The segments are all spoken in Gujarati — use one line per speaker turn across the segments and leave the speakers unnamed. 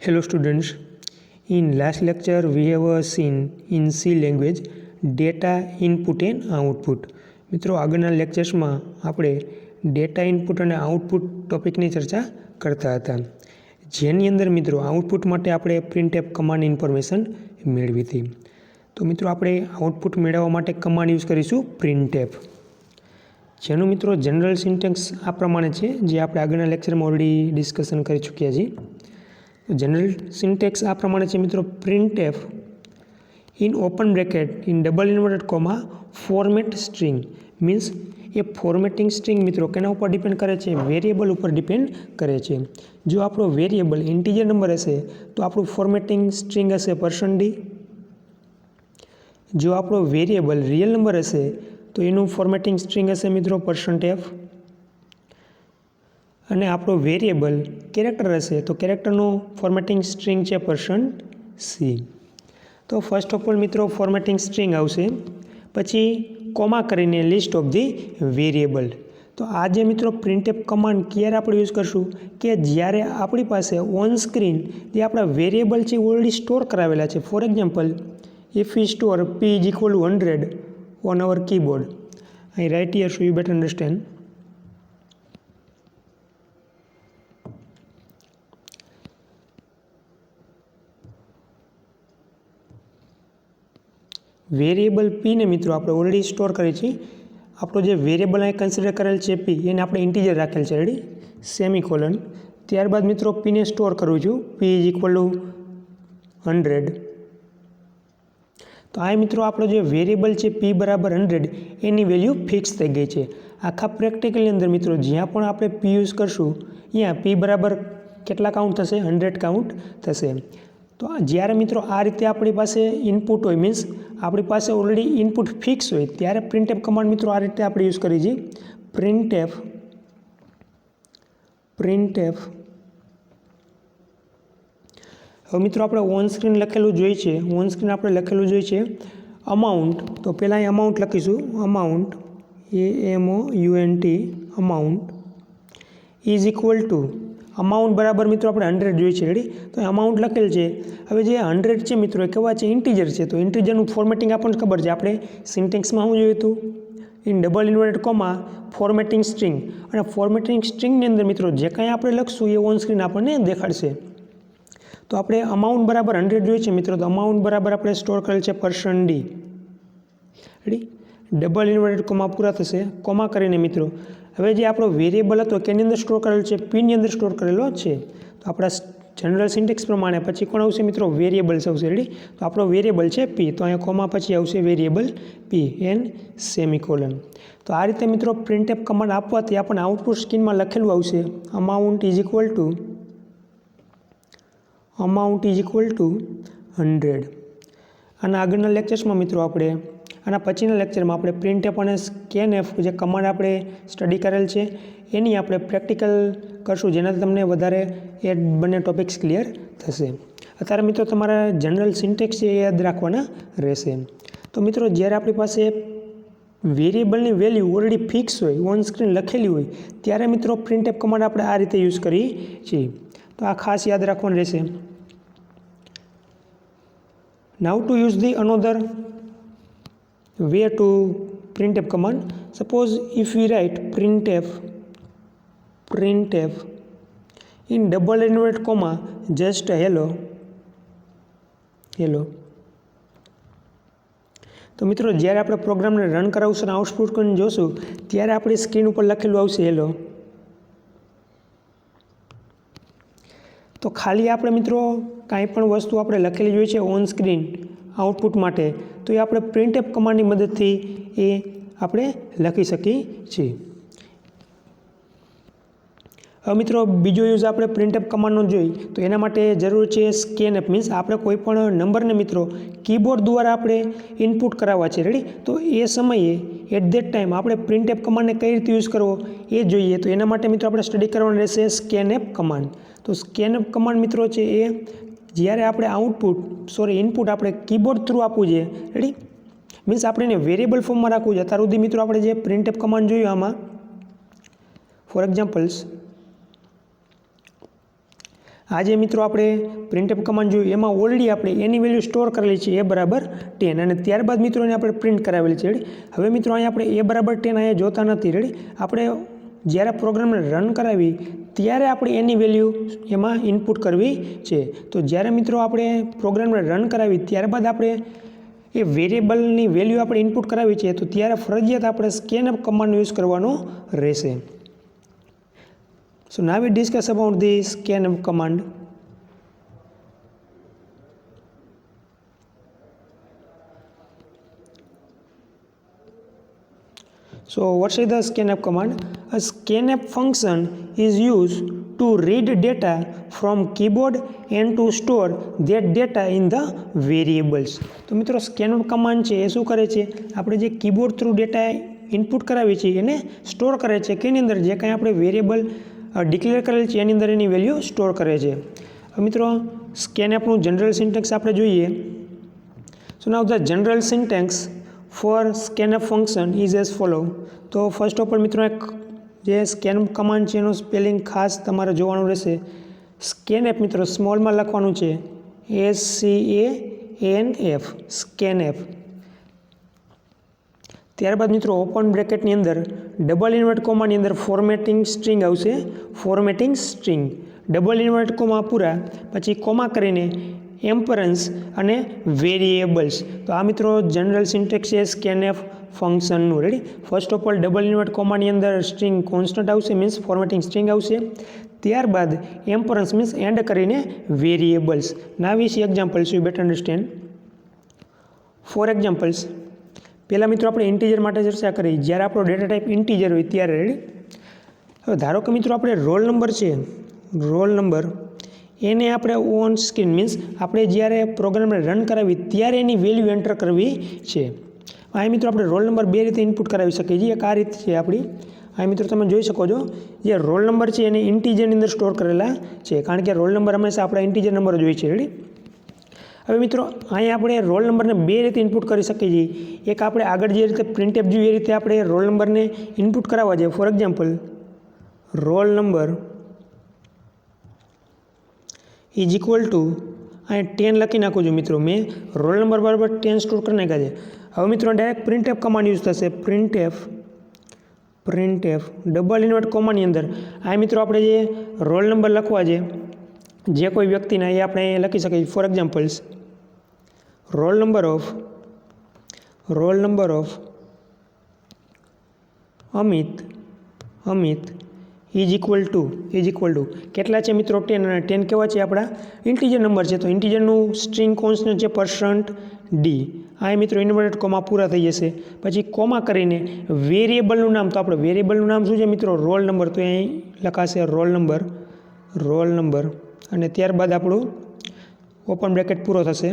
Hello students, in last lecture we have seen in C language data input and output. મિત્રો આગળના લેક્ચર્સમાં આપણે ડેટા ઇનપુટ અને આઉટપુટ ટોપિકની ચર્ચા કરતા હતા, જેની અંદર મિત્રો આઉટપુટ માટે આપણે printf કમાન્ડ ઇન્ફોર્મેશન મેળવી હતી. તો મિત્રો આપણે આઉટપુટ મેળવવા માટે કમાન્ડ યુઝ કરીશું printf, જેનું મિત્રો જનરલ સિન્ટેક્સ આ પ્રમાણે છે, જે આપણે આગળના લેક્ચરમાં ઓલરેડી ડિસ્કશન કરી ચૂક્યા છીએ. जनरल सिंटेक्स आ प्रमाणे है मित्रों, printf in open bracket in double inverted comma format string means A formatting string मित्रों केना ऊपर डिपेंड करे छे, वेरिएबल ऊपर डिपेंड करे छे. जो आपणो वेरिएबल इंटीजर नंबर हशे तो आपणो फॉर्मेटिंग स्ट्रिंग हशे %d. जो आपणो वेरिएबल रियल नंबर हशे तो एनु फॉर्मेटिंग स्ट्रिंग हशे मित्रों %f. અને આપણો વેરિએબલ કેરેક્ટર હશે તો કેરેક્ટરનો ફોર્મેટિંગ સ્ટ્રિંગ છે %c. તો ફર્સ્ટ ઓફ ઓલ મિત્રો ફોર્મેટિંગ સ્ટ્રિંગ આવશે, પછી કોમા કરીને લિસ્ટ ઓફ ધી વેરિએબલ. તો આ જે મિત્રો printf કમાન્ડ ક્યારે આપણે યુઝ કરશું કે જ્યારે આપણી પાસે ઓન સ્ક્રીન જે આપણા વેરિએબલ છે ઓલરેડી સ્ટોર કરાવેલા છે. For example, if we store p = 100 on our keyboard. I write here so you better understand. Variable p ને મિત્રો આપણે ઓલરેડી સ્ટોર કરી છે. આપણો જે વેરિએબલ અહીં કન્સિડર કરેલ છે પી, એને આપણે ઇન્ટીજર રાખેલ છે રેડી, સેમિકોલન. ત્યારબાદ મિત્રો પીને સ્ટોર કરું છું, પી = 100. તો આ મિત્રો આપણો જે વેરિએબલ છે પી = 100 એની વેલ્યુ ફિક્સ થઈ ગઈ છે. આખા પ્રેક્ટિકલની અંદર મિત્રો જ્યાં પણ આપણે પી યુઝ કરશું ત્યાં પી બરાબર કેટલા કાઉન્ટ થશે, 100 કાઉન્ટ થશે. તો જ્યારે મિત્રો આ રીતે આપણી પાસે ઇનપુટ હોય, મીન્સ આપણી પાસે ઓલરેડી ઇનપુટ ફિક્સ હોય, ત્યારે printf કમાન્ડ મિત્રો આ રીતે આપણે યુઝ કરી છે. printf હવે મિત્રો આપણે ઓન સ્ક્રીન લખેલું જોઈએ છે, ઓન સ્ક્રીન આપણે લખેલું જોઈએ છે અમાઉન્ટ. તો પહેલાં અહીં અમાઉન્ટ લખીશું, amount AMOUNT amount is equal two amount બરાબર મિત્રો આપણે 100 જોઈએ છે રેડી. તો અમાઉન્ટ લખેલ છે. હવે જે 100 છે મિત્રો એ કેવા છે, ઇન્ટીજર છે. તો ઇન્ટીજરનું ફોર્મેટિંગ આપણને ખબર છે, આપણે સિન્ટેક્સમાં શું જોયું હતું, in double inverted comma formatting string. અને ફોર્મેટિંગ સ્ટ્રિંગની અંદર મિત્રો જે કાંઈ આપણે લખશું એ ઓન સ્ક્રીન આપણને દેખાડશે. તો આપણે અમાઉન્ટ બરાબર 100 જોઈએ છે મિત્રો, તો અમાઉન્ટ બરાબર આપણે સ્ટોર કરેલ છે %d ready. Double inverted comma પૂરા થશે, કોમા કરીને મિત્રો હવે જે આપણો વેરિએબલ હતો કેની અંદર સ્ટોર કરેલો છે, પીની અંદર સ્ટોર કરેલો છે. તો આપણા જનરલ સિન્ટેક્સ પ્રમાણે પછી કોણ આવશે મિત્રો, વેરિએબલ્સ આવશે રેડી. તો આપણો વેરિએબલ છે પી, તો અહીંયા કોમા પછી આવશે વેરિએબલ પી એન સેમિકોલન. તો આ રીતે મિત્રો printf કમાન્ડ આપવાથી આપણને આઉટપુટ સ્ક્રીનમાં લખેલું આવશે અમાઉન્ટ ઇઝ ઇક્વલ ટુ 100. અને આગળના લેક્ચર્સમાં મિત્રો આપણે આના પછીના લેક્ચરમાં આપણે printf અને scanf જે કમાન્ડ આપણે સ્ટડી કરેલ છે એની આપણે પ્રેક્ટિકલ કરશું, જેનાથી તમને વધારે એ બંને ટોપિક્સ ક્લિયર થશે. અત્યારે મિત્રો તમારા જનરલ સિન્ટેક્સ છે એ યાદ રાખવાના રહેશે. તો મિત્રો જ્યારે આપણી પાસે વેરિએબલની વેલ્યુ ઓલરેડી ફિક્સ હોય, ઓન સ્ક્રીન લખેલી હોય, ત્યારે મિત્રો printf કમાન્ડ આપણે આ રીતે યુઝ કરીએ છીએ. તો આ ખાસ યાદ રાખવાનું રહેશે. Now to use the another way to printf command. Suppose if we write printf in double inverted comma just hello. તો મિત્રો જ્યારે આપણે પ્રોગ્રામને રન કરાવશું અને આઉટપુટ કરીને જોશું ત્યારે આપણી સ્ક્રીન ઉપર લખેલું આવશે હેલો. તો ખાલી આપણે મિત્રો કાંઈ પણ વસ્તુ આપણે લખેલી જોઈએ છે ઓન સ્ક્રીન આઉટપુટ માટે, તો એ આપણે printf કમાન્ડની મદદથી એ આપણે લખી શકીએ છીએ. હવે મિત્રો બીજો યુઝ આપણે printf કમાન્ડનો જોઈ, તો એના માટે જરૂર છે scanf. મીન્સ આપણે કોઈ પણ નંબરને મિત્રો કીબોર્ડ દ્વારા આપણે ઇનપુટ કરાવવા છે રેડી. તો એ સમયે એટ ધેટ ટાઈમ આપણે printf કમાન્ડને કઈ રીતે યુઝ કરવો એ જોઈએ. તો એના માટે મિત્રો આપણે સ્ટડી કરવાનું રહેશે scanf કમાન્ડ. તો scanf કમાન્ડ મિત્રો છે એ જ્યારે આપણે ઇનપુટ આપણે કીબોર્ડ થ્રુ આપવું છે રેડી. મીન્સ આપણે એને વેરિએબલ ફોર્મમાં રાખવું છે. અત્યાર સુધી મિત્રો આપણે જે printf કમાન્ડ જોયું આમાં ફોર એક્ઝામ્પલ્સ આજે મિત્રો આપણે પ્રિન્ટએફ કમાન્ડ જોયું, એમાં ઓલરેડી આપણે એની વેલ્યુ સ્ટોર કરેલી છે એ બરાબર 10, અને ત્યારબાદ મિત્રો એને આપણે પ્રિન્ટ કરાવેલી છે. રેડી. હવે મિત્રો અહીંયા આપણે એ બરાબર 10 અહીંયા જોતા નથી. રેડી. આપણે જ્યારે પ્રોગ્રામને રન કરાવી ત્યારે આપણે એની વેલ્યુ એમાં ઇનપુટ કરવી છે. તો જ્યારે મિત્રો આપણે પ્રોગ્રામને રન કરાવી ત્યારબાદ આપણે એ વેરિયેબલની વેલ્યુ આપણે ઇનપુટ કરાવી છે, તો ત્યારે ફરજિયાત આપણે સ્કેનઅપ કમાન્ડનો યુઝ કરવાનો રહેશે. So now we discuss about the scanf command. So what is the scanf command? A scanf function is used to read data from keyboard and to store that data in the variables. તો મિત્રો scanf command છે એ શું કરે છે, આપણે જે કીબોર્ડ થ્રુ ડેટા ઇનપુટ કરાવી છે એને સ્ટોર કરે છે કે એની અંદર જે કાંઈ આપણે વેરિયેબલ ડિક્લેર કરેલ છે એની અંદર એની વેલ્યુ સ્ટોર કરે છે. હવે મિત્રો સ્કેનએફનું જનરલ સિન્ટેક્સ આપણે જોઈએ. So now the general syntax for scanf function is as follow. તો ફર્સ્ટ ઓફ ઓલ મિત્રો એક જે સ્કેનએફ કમાન્ડ છે એનું સ્પેલિંગ ખાસ તમારે જોવાનું રહેશે. સ્કેનએફ મિત્રો સ્મોલમાં લખવાનું છે, SCANF, સ્કેનએફ. ત્યારબાદ મિત્રો ઓપન બ્રેકેટની અંદર ડબલ ઇન્વર્ટ કોમાની અંદર ફોર્મેટિંગ સ્ટ્રિંગ આવશે, formatting string, double invert comma પૂરા, પછી કોમા કરીને એમ્પરન્સ અને વેરિયેબલ્સ. તો આ મિત્રો જનરલ સિન્ટેક્સ છે સ્કેનએફ ફંક્શનનું. Ready. First of all double invert કોમાની અંદર સ્ટ્રિંગ કોન્સ્ટન્ટ આવશે, મીન્સ ફોર્મેટિંગ સ્ટ્રિંગ આવશે. ત્યારબાદ એમ્પરન્સ મીન્સ એન્ડ કરીને variables. Now is examples you better understand. For examples, પહેલાં મિત્રો આપણે ઇન્ટીજર માટે ચર્ચા કરી. જ્યારે આપણો ડેટા ટાઈપ ઇન્ટીજર હોય ત્યારે. રેડી. હવે ધારો કે મિત્રો આપણે રોલ નંબર છે, રોલ નંબર એને આપણે ઓન સ્ક્રીન મીન્સ આપણે જ્યારે પ્રોગ્રામને રન કરાવી ત્યારે એની વેલ્યુ એન્ટર કરવી છે. અહીં મિત્રો આપણે રોલ નંબર બે રીતે ઇનપુટ કરાવી શકીએ છીએ. એક આ રીત છે આપણી. અહીં મિત્રો તમે જોઈ શકો છો જે રોલ નંબર છે એને ઇન્ટીજરની અંદર સ્ટોર કરેલા છે, કારણ કે રોલ નંબર હંમેશા આપણા ઇન્ટીજર નંબર જ હોય છે. રેડી. હવે મિત્રો અહીંયા આપણે રોલ નંબરને બે રીતે ઇનપુટ કરી શકીએ છીએ. એક આપણે આગળ જે રીતે પ્રિન્ટએફ જોયું એ રીતે આપણે રોલ નંબરને ઇનપુટ કરાવવા છે. For example, roll number is equal two અહીં 10 લખી નાખું છું મિત્રો. મેં રોલ નંબર બરાબર 10 સ્ટોર કરી નાખ્યા છે. હવે મિત્રો ડાયરેક્ટ પ્રિન્ટએફ કમાન્ડ યુઝ થશે. પ્રિન્ટએફ ડબલ ઇન્વર્ટ કોમાની અંદર આ મિત્રો આપણે જે રોલ નંબર લખવા છે જે કોઈ વ્યક્તિના એ આપણે લખી શકીએ. For examples, roll number of Amit is equal to કેટલા છે મિત્રો 10, અને 10 કેવા છે આપણા ઇન્ટીજર નંબર છે. તો ઇન્ટીજરનું સ્ટ્રિંગ કોન્સ્ટન્ટ છે %d. આ મિત્રો ઇન્વર્ટેડ કોમા પૂરા થઈ જશે. પછી કોમા કરીને વેરિયેબલનું નામ, તો આપણે વેરિયેબલનું નામ શું છે મિત્રો, રોલ નંબર. તો અહીં લખાશે રોલ નંબર અને ત્યારબાદ આપણું ઓપન બ્રેકેટ પૂરો થશે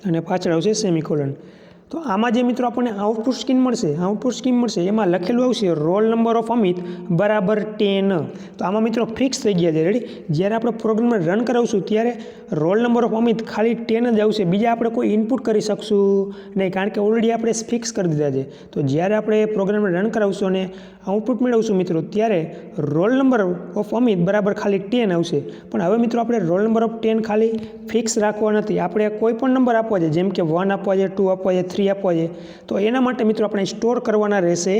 અને પાછળ આવશે સેમિકોલન. તો આમાં જે મિત્રો આપણને આઉટપુટ સ્કીમ મળશે એમાં લખેલું આવશે રોલ નંબર ઓફ અમિત બરાબર 10. તો આમાં મિત્રો ફિક્સ થઈ ગયા છે. રેડી. જ્યારે આપણે પ્રોગ્રામને રન કરાવશું ત્યારે રોલ નંબર ઓફ અમિત ખાલી 10 જ આવશે, બીજા આપણે કોઈ ઇનપુટ કરી શકશું નહીં, કારણ કે ઓલરેડી આપણે ફિક્સ કરી દીધા છે. તો જ્યારે આપણે પ્રોગ્રામને રન કરાવશું અને આઉટપુટ મેળવશું મિત્રો ત્યારે રોલ નંબર ઓફ અમિત બરાબર ખાલી 10 આવશે. પણ હવે મિત્રો આપણે રોલ નંબર ઓફ 10 ખાલી ફિક્સ રાખવા નથી, આપણે કોઈ પણ નંબર આપવા છે, જેમ કે 1 આપવા છે, 2 આપવા છે, 3 આપવા છે. તો એના માટે મિત્રો આપણે સ્ટોર કરવાના રહેશે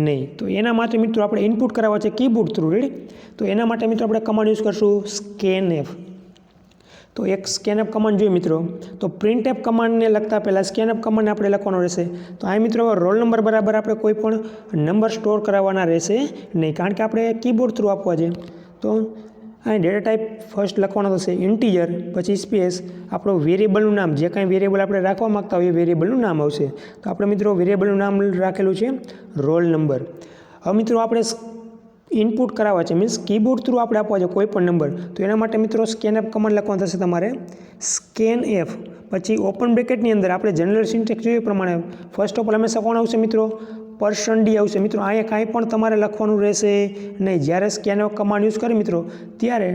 નહીં. તો એના માટે મિત્રો આપણે ઇનપુટ કરાવવા છે કીબોર્ડ થ્રુ. રેડી. તો એના માટે મિત્રો આપણે કમાન્ડ યુઝ કરશું સ્કેનએફ. તો એક સ્કેનએફ કમાન્ડ જોઈએ મિત્રો. તો પ્રિન્ટએફ કમાન્ડને લખતા પહેલાં સ્કેનએફ કમાન્ડને આપણે લખવાનો રહેશે. તો આ મિત્રો રોલ નંબર બરાબર આપણે કોઈ પણ નંબર સ્ટોર કરાવવાના રહેશે નહીં, કારણ કે આપણે કીબોર્ડ થ્રુ આપવા છે. તો અહીં ડેટા ટાઈપ ફર્સ્ટ લખવાનો થશે ઇન્ટીજર, પછી સ્પેસ આપણો વેરિયેબલનું નામ, જે કાંઈ વેરિયેબલ આપણે રાખવા માગતા હોય એ વેરિયેબલનું નામ આવશે. તો આપણે મિત્રો વેરિયેબલનું નામ રાખેલું છે રોલ નંબર. હવે મિત્રો આપણે ઇનપુટ કરાવવા છે, મીન્સ કીબોર્ડ થ્રુ આપણે આપવા છે કોઈ પણ નંબર. તો એના માટે મિત્રો સ્કેનએફ કમાન્ડ લખવાનું થશે તમારે સ્કેનએફ. પછી ઓપન બ્રેકેટની અંદર આપણે જનરલ સિન્ટેક્સ જોઈએ પ્રમાણે ફર્સ્ટ ઓફ ઓલ હંમેશા કોણ આવશે મિત્રો, %d આવશે. મિત્રો અહીંયા કાંઈ પણ તમારે લખવાનું રહેશે નહીં. જ્યારે સ્કેનએફ કમાન્ડ યુઝ કરી મિત્રો ત્યારે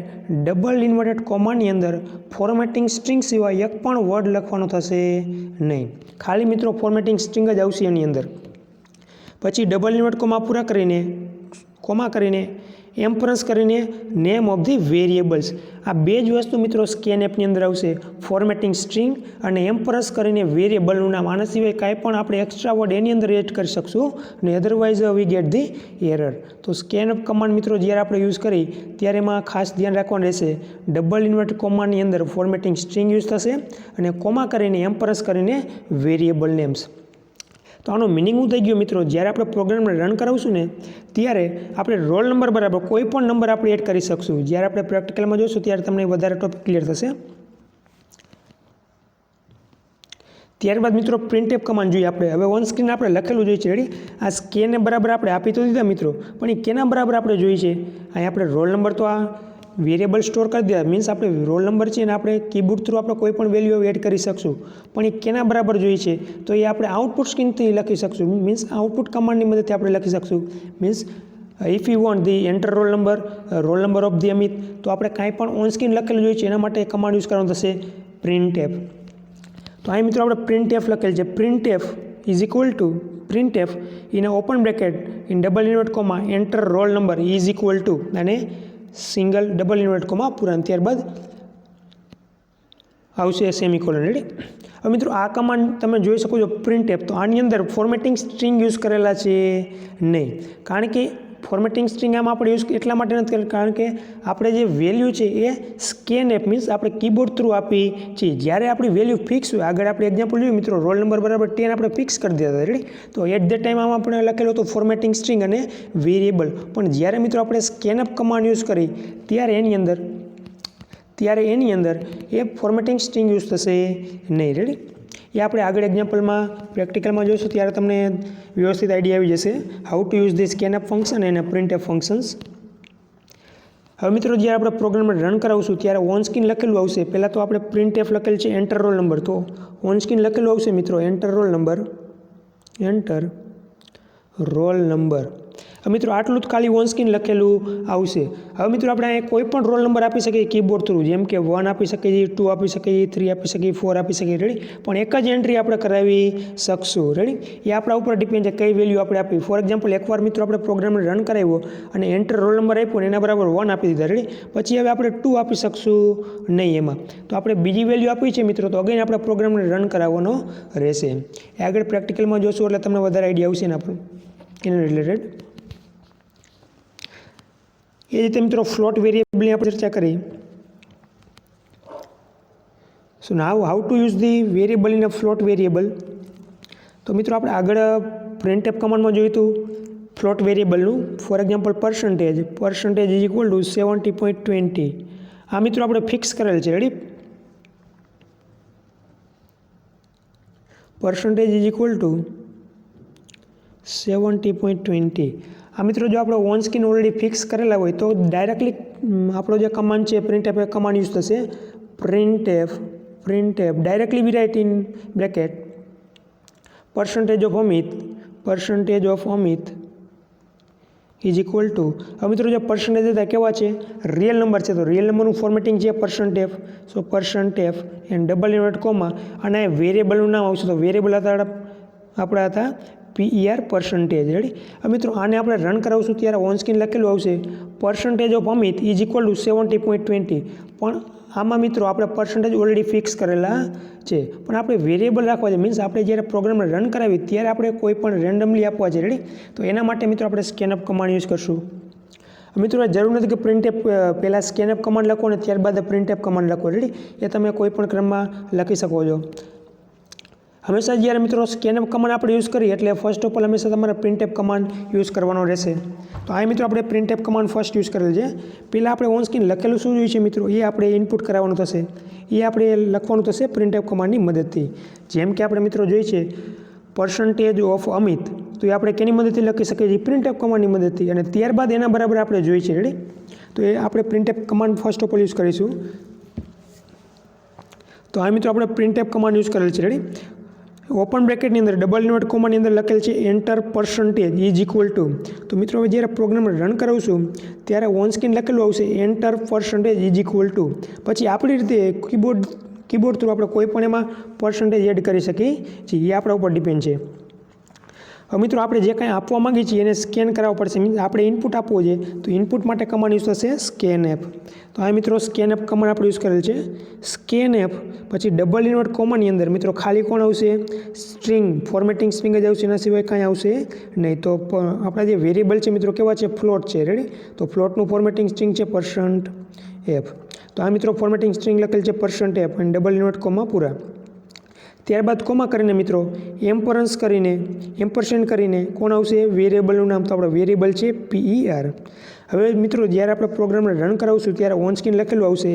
ડબલ ઇન્વર્ટેડ કોમાની અંદર ફોર્મેટિંગ સ્ટ્રિંગ સિવાય એક પણ વર્ડ લખવાનો થશે નહીં, ખાલી મિત્રો ફોર્મેટિંગ સ્ટ્રિંગ જ આવશે એની અંદર. પછી ડબલ ઇન્વર્ટ કોમા પૂરા કરીને એમ્પરસ કરીને નેમ ઓફ ધી વેરિયેબલ્સ. આ બે જ વસ્તુ મિત્રો સ્કેનએફની અંદર આવશે, ફોર્મેટિંગ સ્ટ્રિંગ અને એમ્પરસ કરીને વેરિયેબલનું નામ. આના સિવાય કાંઈ પણ આપણે એક્સ્ટ્રા વર્ડ એની અંદર એડ કરી શકશું અને otherwise we get the error. તો સ્કેનએફ કમાન્ડ મિત્રો જ્યારે આપણે યુઝ કરી ત્યારે એમાં ખાસ ધ્યાન રાખવાનું રહેશે, ડબલ ઇન્વર્ટ કોમાની અંદર ફોર્મેટિંગ સ્ટ્રિંગ યુઝ થશે અને કોમા કરીને એમ્પરસ કરીને વેરિયેબલ નેમ્સ. તો આનો મિનિંગ શું થઈ ગયો મિત્રો, જ્યારે આપણે પ્રોગ્રામને રન કરાવશું ને ત્યારે આપણે રોલ નંબર બરાબર કોઈ પણ નંબર આપણે એડ કરી શકશું. જ્યારે આપણે પ્રેક્ટિકલમાં જોઈશું ત્યારે તમને વધારે ટોપિક ક્લિયર થશે. ત્યારબાદ મિત્રો પ્રિન્ટએફ કમાન્ડ જોઈએ આપણે. હવે ઓન સ્ક્રીન આપણે લખેલું જોઈએ છે, રેડી. આ સ્કેનને બરાબર આપણે આપી તો દીધા મિત્રો, પણ એ કેના બરાબર આપણે જોઈએ છે, અહીં આપણે રોલ નંબર તો આ વેરિયેબલ સ્ટોર કરી દીધા, મીન્સ આપણે રોલ નંબર છે અને આપણે કીબોર્ડ થ્રુ આપણે કોઈ પણ વેલ્યુ એડ કરી શકશું. પણ એ કેના બરાબર જોઈએ છે તો એ આપણે આઉટપુટ સ્ક્રીનથી લખી શકશું, મીન્સ આઉટપુટ કમાન્ડની મદદથી આપણે લખી શકશું. Means if you want the enter role number of the Amit, તો આપણે કાંઈ પણ ઓન સ્ક્રીન લખેલું જોઈએ છે એના માટે કમાન્ડ યુઝ કરવાનું થશે પ્રિન્ટએફ. તો અહીં મિત્રો આપણે પ્રિન્ટએફ લખેલ છે, printf is equal two printf in open bracket in double invert comma enter roll number is equal two અને સિંગલ ડબલ ઇન્વર્ટ કોમા પૂરા, ત્યારબાદ આવશે સેમિકોલન, રેડી. હવે મિત્રો આ કમાન્ડ તમે જોઈ શકો છો પ્રિન્ટએફ, તો આની અંદર ફોર્મેટિંગ સ્ટ્રિંગ યુઝ કરેલા છે નહીં, કારણ કે ફોર્મેટિંગ સ્ટ્રિંગ આમાં આપણે યુઝ એટલા માટે નથી કરેલ કારણ કે આપણે જે વેલ્યુ છે એ સ્કેનએફ મીન્સ આપણે કીબોર્ડ થ્રુ આપી છીએ. જ્યારે આપણી વેલ્યુ ફિક્સ હોય, આગળ આપણે એક્ઝામ્પલ જોયું મિત્રો, રોલ નંબર બરાબર 10 આપણે ફિક્સ કરી દીધા હતા, રેડી. તો એટ ધ ટાઈમ આમાં આપણે લખેલું હતું ફોર્મેટિંગ સ્ટ્રિંગ અને વેરિયેબલ, પણ જ્યારે મિત્રો આપણે સ્કેનઅપ કમાન્ડ યુઝ કરી ત્યારે એની અંદર એ ફોર્મેટિંગ સ્ટ્રિંગ યુઝ થશે નહીં, રેડી. એ આપણે આગળ એક્ઝામ્પલમાં પ્રેક્ટિકલમાં જોઈશું ત્યારે તમને વ્યવસ્થિત આઈડિયા આવી જશે how to use the scanf function અને પ્રિન્ટએફ ફંક્શન્સ. હવે મિત્રો જ્યારે આપણે પ્રોગ્રામને રન કરાવશું ત્યારે ઓન સ્ક્રીન લખેલું આવશે. પહેલાં તો આપણે પ્રિન્ટએફ લખેલ છે એન્ટર રોલ નંબર, તો ઓન સ્ક્રીન લખેલું આવશે મિત્રો એન્ટર રોલ નંબર. હવે મિત્રો આટલું જ ખાલી ઓન સ્ક્રીન લખેલું આવશે. હવે મિત્રો આપણે અહીંયા કોઈ પણ રોલ નંબર આપી શકીએ કીબોર્ડ થ્રુ, જેમ કે 1 આપી શકીએ, 2 આપી શકીએ, 3 આપી શકીએ, 4 આપી શકીએ, રેડી. પણ એક જ એન્ટ્રી આપણે કરાવી શકશું, રેડી. એ આપણા ઉપર ડિપેન્ડ છે કઈ વેલ્યુ આપણે આપી. ફોર એક્ઝામ્પલ એકવાર મિત્રો આપણે પ્રોગ્રામને રન કરાવ્યો અને એન્ટર રોલ નંબર આપ્યો ને એના બરાબર 1 આપી દીધા, રેડી. પછી હવે આપણે 2 આપી શકશું નહીં એમાં, તો આપણે બીજી વેલ્યુ આપી છે મિત્રો, તો અગેન આપણે પ્રોગ્રામને રન કરાવવાનો રહેશે. એ આગળ પ્રેક્ટિકલમાં જોશું એટલે તમને વધારે આઈડિયા આવશે ને આપણું એના રિલેટેડ. એ રીતે મિત્રો ફ્લોટ વેરિયેબલની આપણે ચર્ચા કરી. So now how to use the variable in a float variable. તો મિત્રો આપણે આગળ પ્રિન્ટએફ કમાન્ડમાં જોયું હતું ફ્લોટ વેરિયેબલનું. For example percentage is equal to 70.20. આ મિત્રો આપણે ફિક્સ કરેલ છે, ready. Percentage is equal to 70.20. આ મિત્રો જો આપણે ઓન સ્ક્રીન ઓલરેડી ફિક્સ કરેલા હોય તો ડાયરેક્ટલી આપણો જે કમાન્ડ છે પ્રિન્ટએફ એ કમાન્ડ યુઝ થશે. Printf directly we write in bracket percentage of Amit is equal to. હવે મિત્રો જે પર્સન્ટેજ હતા કેવા છે, રિયલ નંબર છે, તો રિયલ નંબરનું ફોર્મેટિંગ છે પર્સન્ટેફ. સો પર્સન્ટેફ એન્ડ ડબલ ઇન્વર્ટ કોમા અને વેરિયેબલનું નામ આવશે, તો વેરિયેબલ આપણા હતા PER પર્સન્ટેજ, રેડી. હવે મિત્રો આને આપણે રન કરાવશું ત્યારે ઓન સ્ક્રીન લખેલું આવશે percentage of Amit is equal to 70.20. પણ આમાં મિત્રો આપણે પર્સન્ટેજ ઓલરેડી ફિક્સ કરેલા છે, પણ આપણે વેરિયેબલ રાખવા છે, મીન્સ આપણે જ્યારે પ્રોગ્રામને રન કરાવી ત્યારે આપણે કોઈ પણ રેન્ડમલી આપવા છે, રેડી. તો એના માટે મિત્રો આપણે સ્કેનઅપ કમાન્ડ યુઝ કરશું. મિત્રો જરૂર નથી કે પ્રિન્ટએફ પહેલાં સ્કેનઅપ કમાન્ડ લખો અને ત્યારબાદ પ્રિન્ટએફ કમાન્ડ લખો, રેડી. એ તમે કોઈ પણ ક્રમમાં લખી શકો છો. હંમેશા જ્યારે મિત્રો સ્કેનઅપ કમાન્ડ આપણે યુઝ કરીએ એટલે ફર્સ્ટ ઓફ ઓલ હંમેશા તમારે પ્રિન્ટએફ કમાન્ડ યુઝ કરવાનો રહેશે. તો આ મિત્રો આપણે પ્રિન્ટએફ કમાન્ડ ફર્સ્ટ યુઝ કરેલ છે. પહેલાં આપણે ઓન સ્ક્રીન લખેલું શું જોઈએ છે મિત્રો એ આપણે ઇનપુટ કરાવવાનું થશે, એ આપણે લખવાનું થશે પ્રિન્ટએફ કમાન્ડની મદદથી. જેમ કે આપણે મિત્રો જોઈએ છે પર્સન્ટેજ ઓફ અમિત, તો એ આપણે કેની મદદથી લખી શકીએ છીએ, પ્રિન્ટએફ કમાન્ડની મદદથી. અને ત્યારબાદ એના બરાબર આપણે જોઈએ છે, રેડી. તો એ આપણે printf command first of all use કરીશું. તો આ મિત્રો આપણે પ્રિન્ટએફ કમાન્ડ યુઝ કરેલ છે, રેડી. ઓપન બ્રેકેટની અંદર ડબલ ઇન્વર્ટ કોમાની અંદર લખેલ છે enter percentage is equal two. તો મિત્રો હવે જ્યારે પ્રોગ્રામ રન કરાવશું ત્યારે ઓન સ્ક્રીન લખેલું આવશે enter percentage is equal two. પછી આપણી રીતે કીબોર્ડ થ્રુ આપણે કોઈ પણ એમાં પર્સન્ટેજ એડ કરી શકીએ છીએ, એ આપણા ઉપર ડિપેન્ડ છે. હવે મિત્રો આપણે જે કાંઈ આપવા માંગીએ છીએ એને સ્કેન કરાવવું પડશે. મીન્સ આપણે ઇનપુટ આપવો છે તો ઇનપુટ માટે કમાન્ડ યુઝ થશે સ્કેનએફ. તો આ મિત્રો સ્કેનએફ કમાન્ડ આપણે યુઝ કરેલ છે. સ્કેનએફ પછી ડબલ ઇન્વર્ટ કોમાની અંદર મિત્રો ખાલી કોણ આવશે? સ્ટ્રિંગ, ફોર્મેટિંગ સ્ટ્રિંગ જ આવશે, એના સિવાય કાંઈ આવશે નહીં. તો આપણા જે વેરિયેબલ છે મિત્રો કેવા છે? ફ્લોટ છે. રેડી? તો ફ્લોટનું ફોર્મેટિંગ સ્ટ્રિંગ છે %f. તો આ મિત્રો ફોર્મેટિંગ સ્ટ્રિંગ લખેલ છે %f અને ડબલ ઇન્વર્ટ કોમા પૂરા. ત્યારબાદ કોમા કરીને મિત્રો એમ્પરસેન્ડ કરીને કોણ આવશે? વેરિયેબલનું નામ. તો આપણે વેરિયેબલ છે PER. હવે મિત્રો જ્યારે આપણે પ્રોગ્રામને રન કરાવશું ત્યારે ઓન સ્ક્રીન લખેલું આવશે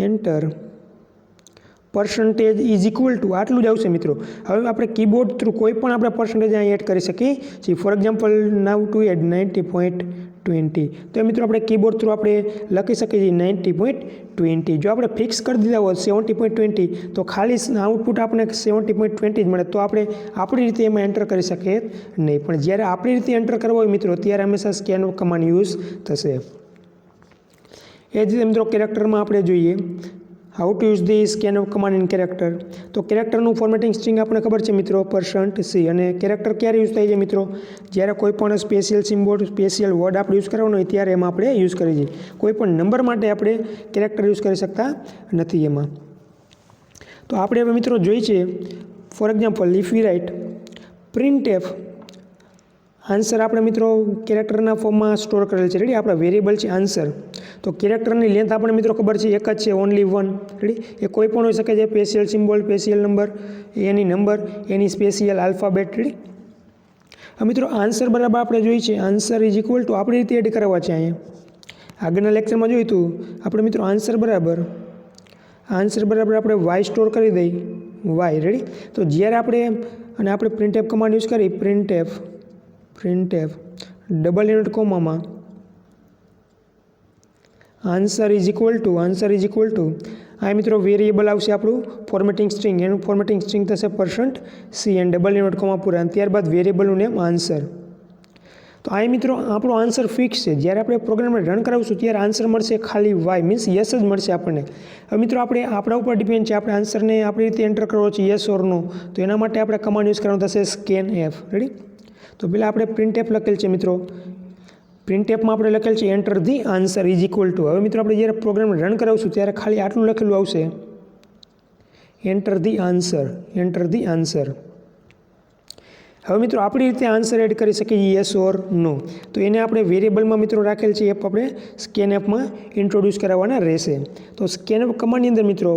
એન્ટર % ઇઝ ઇક્વલ ટુ આટલું જ આવશે મિત્રો. હવે આપણે કીબોર્ડ થ્રુ કોઈ પણ આપણે પર્સન્ટેજ અહીં એડ કરી શકીએ છીએ. For example now to add 90.20. તો મિત્રો આપણે કીબોર્ડ થ્રુ આપણે લખી શકીએ છીએ 90.20. જો આપણે ફિક્સ કરી દીધા હોત 70.20 તો ખાલી આઉટપુટ આપણે 70.20 જ મળે. તો આપણે આપણી રીતે એમાં એન્ટર કરી શકીએ નહીં. પણ જ્યારે આપણી રીતે એન્ટર કરવો હોય મિત્રો ત્યારે હંમેશા સ્કેન કમાન્ડ યુઝ થશે. એ જ રીતે મિત્રો કેરેક્ટરમાં આપણે જોઈએ how to use the scan command in character. તો કેરેક્ટરનું ફોર્મેટિંગ સ્ટ્રિંગ આપણે ખબર છે મિત્રો %C. અને કેરેક્ટર ક્યારે યુઝ થાય છે મિત્રો? જ્યારે કોઈ પણ સ્પેશિયલ સિમ્બોલ, સ્પેશિયલ વર્ડ આપણે યુઝ કરવાનો હોય ત્યારે એમાં આપણે યુઝ કરીએ છીએ. કોઈ પણ નંબર માટે આપણે કેરેક્ટર યુઝ કરી શકતા નથી એમાં. તો આપણે હવે મિત્રો જોઈએ છે for example if we write printf, answer આપણે મિત્રો કેરેક્ટરના ફોર્મમાં સ્ટોર કરેલ છે. રેડી? આપણા વેરિયેબલ છે આન્સર. તો કેરેક્ટરની લેન્થ આપણે મિત્રો ખબર છે એક જ છે, ઓનલી 1. રેડી? એ કોઈ પણ હોઈ શકે છે, સ્પેશિયલ સિમ્બોલ, સ્પેશિયલ નંબર, એની સ્પેશિયલ આલ્ફાબેટ. રેડી? હવે મિત્રો આન્સર બરાબર આપણે જોઈ છે આન્સર ઇઝ ઇક્વલ ટુ આપણી રીતે એડ કરવા છે. અહીંયા આગળના લેક્ચરમાં જોયું હતું આપણે મિત્રો આન્સર બરાબર આપણે વાય સ્ટોર કરી દઈ વાય. રેડી? તો જ્યારે આપણે પ્રિન્ટએફ કમાન્ડ યુઝ કરી પ્રિન્ટએફ ડબલ ઇન્વર્ટ કોમામાં આન્સર ઇઝ ઇક્વલ ટુ આ મિત્રો વેરિયેબલ આવશે આપણું ફોર્મેટિંગ સ્ટ્રિંગ. એનું ફોર્મેટિંગ સ્ટ્રિંગ થશે %C અને ડબલ ઇન્વર્ટ કોમા પૂરા. અને ત્યારબાદ વેરિયેબલનું નેમ આન્સર. તો આ મિત્રો આપણો આન્સર ફિક્સ છે. જ્યારે આપણે પ્રોગ્રામને રન કરાવશું ત્યારે આન્સર મળશે ખાલી વાય, મીન્સ યસ જ મળશે આપણને. હવે મિત્રો આપણે આપણા ઉપર ડિપેન્ડ છે, આપણે આન્સરને આપણી રીતે એન્ટર કરવો છે યસ ઓર નો. તો એના માટે આપણે કમાન્ડ યુઝ કરવાનું થશે સ્કેનએફ. રેડી? તો પહેલાં આપણે પ્રિન્ટએફ લખેલ છે મિત્રો. પ્રિન્ટએફમાં આપણે લખેલ છે enter the answer is equal to. હવે મિત્રો આપણે જ્યારે પ્રોગ્રામ રન કરાવશું ત્યારે ખાલી આટલું લખેલું આવશે એન્ટર ધી આન્સર. હવે મિત્રો આપણી રીતે આન્સર એડ કરી શકીએ યસ ઓર નો. તો એને આપણે વેરિયેબલમાં મિત્રો રાખેલ છે એપ આપણે સ્કેનએફમાં ઇન્ટ્રોડ્યુસ કરાવવાના રહેશે. તો સ્કેનએફ કમાન્ડની અંદર મિત્રો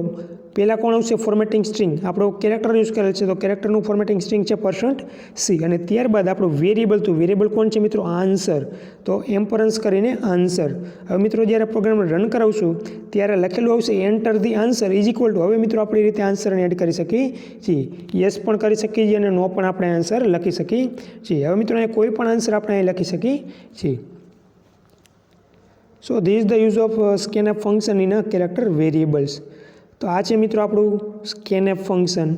પહેલાં કોણ આવશે? Formatting string. આપણો કેરેક્ટર યુઝ કરેલ છે તો કેરેક્ટરનું ફોર્મેટિંગ સ્ટ્રિંગ છે %C. અને ત્યારબાદ આપણું વેરિયેબલ કોણ છે મિત્રો? આન્સર. તો એમ્પરન્સ કરીને આન્સર. હવે મિત્રો જ્યારે પ્રોગ્રામ રન કરાવશું ત્યારે લખેલું આવશે enter the answer is equal to. હવે મિત્રો આપણી રીતે આન્સરને એડ કરી શકીએ છીએ. યસ પણ કરી શકીએ છીએ અને નો પણ આપણે આન્સર લખી શકીએ છીએ. હવે મિત્રો અહીંયા કોઈ પણ આન્સર આપણે અહીં લખી શકીએ છીએ. So this is the use of scanf function in a character variables. તો આ છે મિત્રો આપણું સ્કેનએફ ફંક્શન.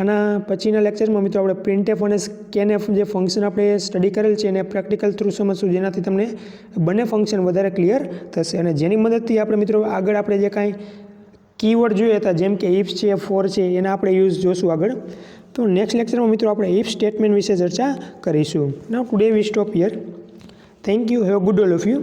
આના પછીના લેક્ચરમાં મિત્રો આપણે પ્રિન્ટએફ અને સ્કેનએફ જે ફંક્શન આપણે સ્ટડી કરેલ છે એને પ્રેક્ટિકલ થ્રુ સમજશું, જેનાથી તમને બંને ફંક્શન વધારે ક્લિયર થશે. અને જેની મદદથી આપણે મિત્રો આગળ આપણે જે કાંઈ કીવર્ડ જોઈએ હતા જેમ કે ઇફ છે, ફોર છે, એના આપણે યુઝ જોશું આગળ. તો નેક્સ્ટ લેક્ચરમાં મિત્રો આપણે ઇફ સ્ટેટમેન્ટ વિશે ચર્ચા કરીશું. Now today we stop here. Thank you. Have a good all of you.